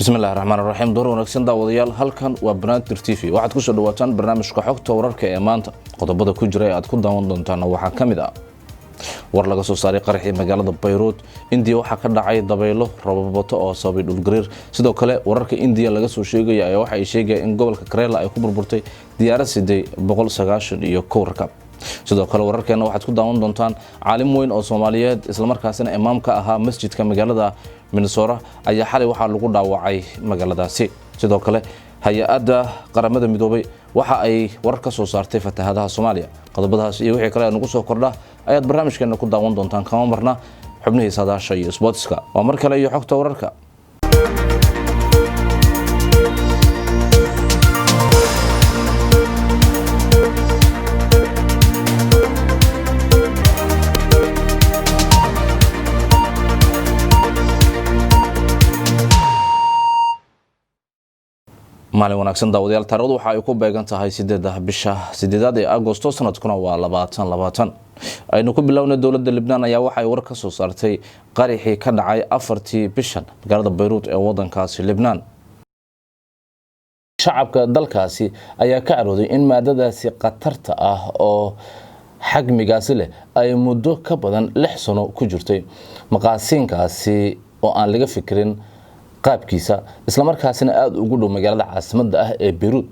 بسم الله الرحمن الرحيم دور ونكسن داوديال halkan waa Benaadir TV waxaad ku soo dhawaataan barnaamijka xogta wararka ee maanta qodobada ku jira ee aad ku daawan doontaan waxa kamid ah war laga soo saaray qaraxii magaalada Bayruut Hindiya waxa ka dhacay dabaylo roobab oo sababay dhul gariir sidoo kale wararka Hindiya laga soo sheegay ayaa waxa ay sheegayaan in gobolka Qaraxii ay ku burburtay diyaarad 890 iyo koorka sidoo kale wararkeena waxaad ku daawan doontaan caalim weyn oo Soomaaliyeed isla markaasina imaamka ahaa masjidka magaalada Minnesota ayaa xalay waxa lagu dhaawacay magaaladaasi sidoo kale hay'adda qaramada midoobay waxa ay warar ka soo saartay fatahaadaha Soomaaliya qodobadaas iyo wixii kale ee nagu soo kordha ayaad barnaamijkeena ku daawan doontaan kama marna xubnihii Sadaasha iyo sportska waa mar kale iyo xogta wararka maalin wanaagsan daawadayaal taariikhdu waxa ay ku beegan tahay 8 bisha 8 ee Agoosto sanadkuna waa 2020 aynu ku bilownay dawladda Lubnan ayaa waxa ay war ka soo saartay qaraxii ka dhacay 4tii bishan magaalada Bayruut ee wadankaasi Lubnan shacabka dalkaasi ayaa ka carooday in maadadaasi qatarta ah oo xajmigaasi leh ay muddo ka badan 6 sano ku jirtay maqaasiinkaasi oo aan laga fikirin qaabkiisa isla markaasina aad ugu dhow magaalada caasimadda ah ee Bayruut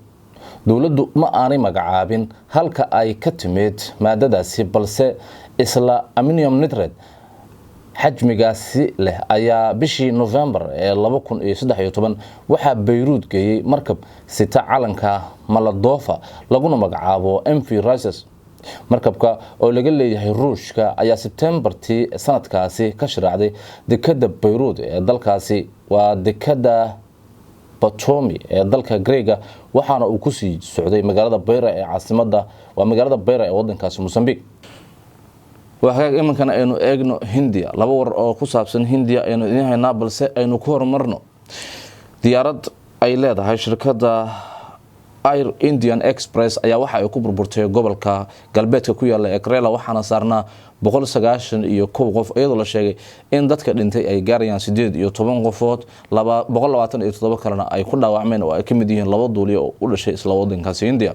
dawladdu ma aanay magacaabin halka ay ka timid maadadaasi balse isla ammonium nitrate xajmigaasi leh ayaa bishii November ee 2013 waxa Bayruut geeyay markab sita calanka Moldova laguna magacaabo MV Rises markabka oo laga leeyahay Ruushka ayaa September-tii sanadkaasi ka shiraacday dekada Bayruut ee dalkaasi waa dekada Batomi ee dalka Greega waxaana uu ku sii socday magaalada Bayra ee caasimadda waa magaalada Bayra ee wadankaasi Mozambique waxa imankana aynu eegno Hindiya laba war oo ku saabsan Hindiya aynu idin haynaa balse aynu ku horumarno diyaarad ay leedahay shirkadda Air Indian Express ayaa waxa ay ku burburtay gobolka galbeedka ku yaala ee Kerala waxaana saarnaa 191 qof iyadoo la sheegay in dadka dhintay ay gaarayaan 18 qofood 127 kalena ay ku dhaawacmeen oo ay ka mid yihiin laba duuliye oo u dhashay isla wadankaasi Hindiya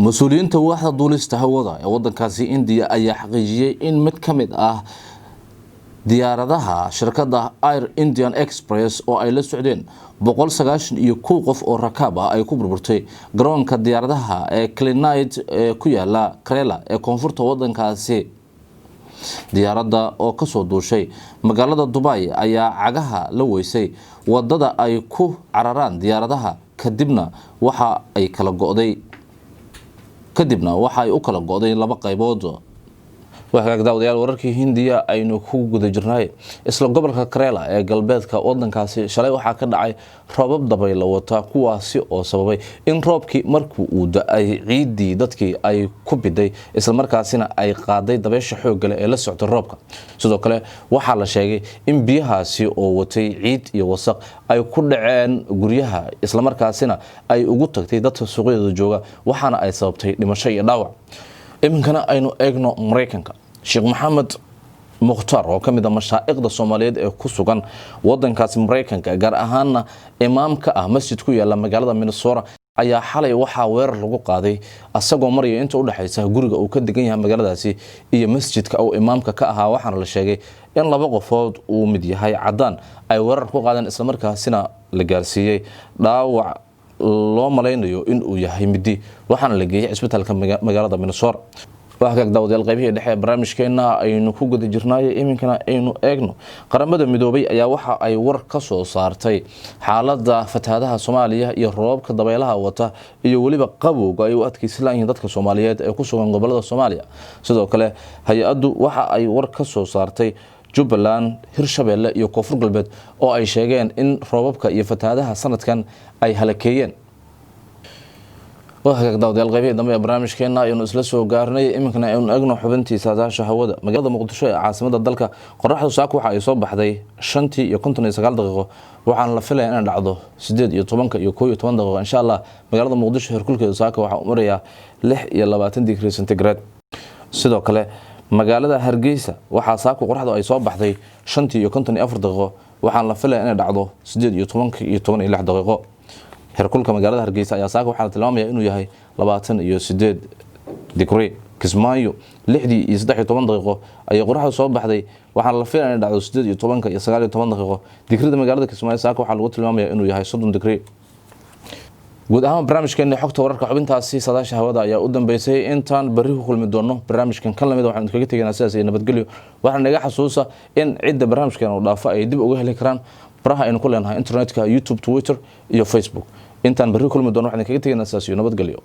mas'uuliyiinta waaxda duulista hawada ee wadankaasi Hindiya ayaa xaqiijiyay in mid ka mid ah diyaaradaha shirkadda Air Indian Express oo ay la socdeen 191 qof oo rakaab ah ay ku burburtay garoonka diyaaradaha ee Clinide ee ku yaala Kerala ee koonfurta wadankaasi diyaaradda oo ka soo duushay magaalada Dubai ayaa cagaha la weysay wadada ay ku cararaan diyaaradaha kadibna waxa ay u kala go'day laba qaybood waxa daawadayaal wararkii Hindiya aynu ku guda jirnay isla gobolka Kerala ee galbeedka wadankaasi shalay waxa ka dhacay roobab dabaylo wata kuwaasi oo sababay in roobkii markuu uu da'ay ciidii dadkii ay ku biday isla markaasina ay qaaday dabaysha xoog leh ee la socda roobka sidoo kale waxa la sheegay in biyahaasi oo watay ciid iyo wasaq ay ku dhaceen guryaha isla markaasina ay ugu tagtay dadka suuqyada jooga waxaana ay sababtay dhimasho iyo dhaawac iminkana aynu eegno Mareykanka Sheekh Maxamed Mukhtar oo kamid ah mashaayikhda Soomaaliyeed ee ku sugan wadankaasi Mareykanka gaar ahaan imaamka ah masjid ku yaala magaalada Minnesota ayaa xalay waxa weerar lagu qaaday asagoo maraya inta u dhaxaysa guriga uu ka degan yahay magaaladaasi iyo masjidka oo imaamka ka ahaa waxaana la sheegay in laba qofood uu mid yahay cadaan ay weerar ku qaadeen isla markaasina la gaarsiiyay dhaawac loo malaynayo in uu yahay midi waxaana la geeyay isbitaalka magaalada Minnesota waxa daawadayaal qaybihii dhexe barnaamijkeena aynu ku guda jirnay iminkana aynu eegno qaramada midoobay ayaa waxa ay war ka soo saartay xaaladda fatahaadaha Soomaaliya iyo roobabka dabaylaha wata iyo waliba qabowga ay u adkaysanayeen dadka Soomaaliyeed ee ku sugan gobolada Soomaaliya sidoo kale hay'addu waxa ay war ka soo saartay Jubbaland Hirshabelle iyo Koonfur Galbeed oo ay sheegeen in roobabka iyo fatahaadaha sanadkan ay halakeeyeen waxa daawadayaal qaybihii dambe ee barnaamijkeena aynu isla soo gaarnay iminkana aynu eegno xubintii Sadaasha Hawada magaalada Muqdisho ee caasimadda dalka qorraxdu saako waxa ay soo baxday 5:59 daqiiqo waxaan la filayaa inay dhacdo 8:10 iyo 11 daqiiqo insha Allah magaalada Muqdisho heerkulkeedu saako waxa uu marayaa 26 digrii centigrade sidoo kale magaalada Hargeysa waxa saako qorraxdu ay soo baxday 5:54 daqiiqo waxaan la filayaa inay dhacdo 18 iyo 16 daqiiqo heerkulka magaalada Hargeysa ayaa saaka waxaa la tilmaamayaa inuu yahay 28 degree Kismaayo 6 iyo 13 daqiiqo ayay qorraxdu soo baxday waxaan la filayaa inay dhacdo 18 iyo 19 daqiiqo digrida magaalada Kismaayo saaka waxaa lagu tilmaamayaa inuu yahay 30 degree guud ahaan barnaamijkeena xogta wararka xubintaasi Sadaasha Hawada ayaa u dambeysay intaan bari ku kulmi doono barnaamijkan kan lamid waxaan kaga tegaynaa sidaas iyo nabadgelyo waxaan naga xasuusa in cidda barnaamijkan uu dhaafo ay dib uga heli karaan baraha aynu ku leenahay internetka YouTube Twitter iyo Facebook intaan bari ku kulmi doono waxaan kaga tegaynaa sidaas iyo nabadgelyo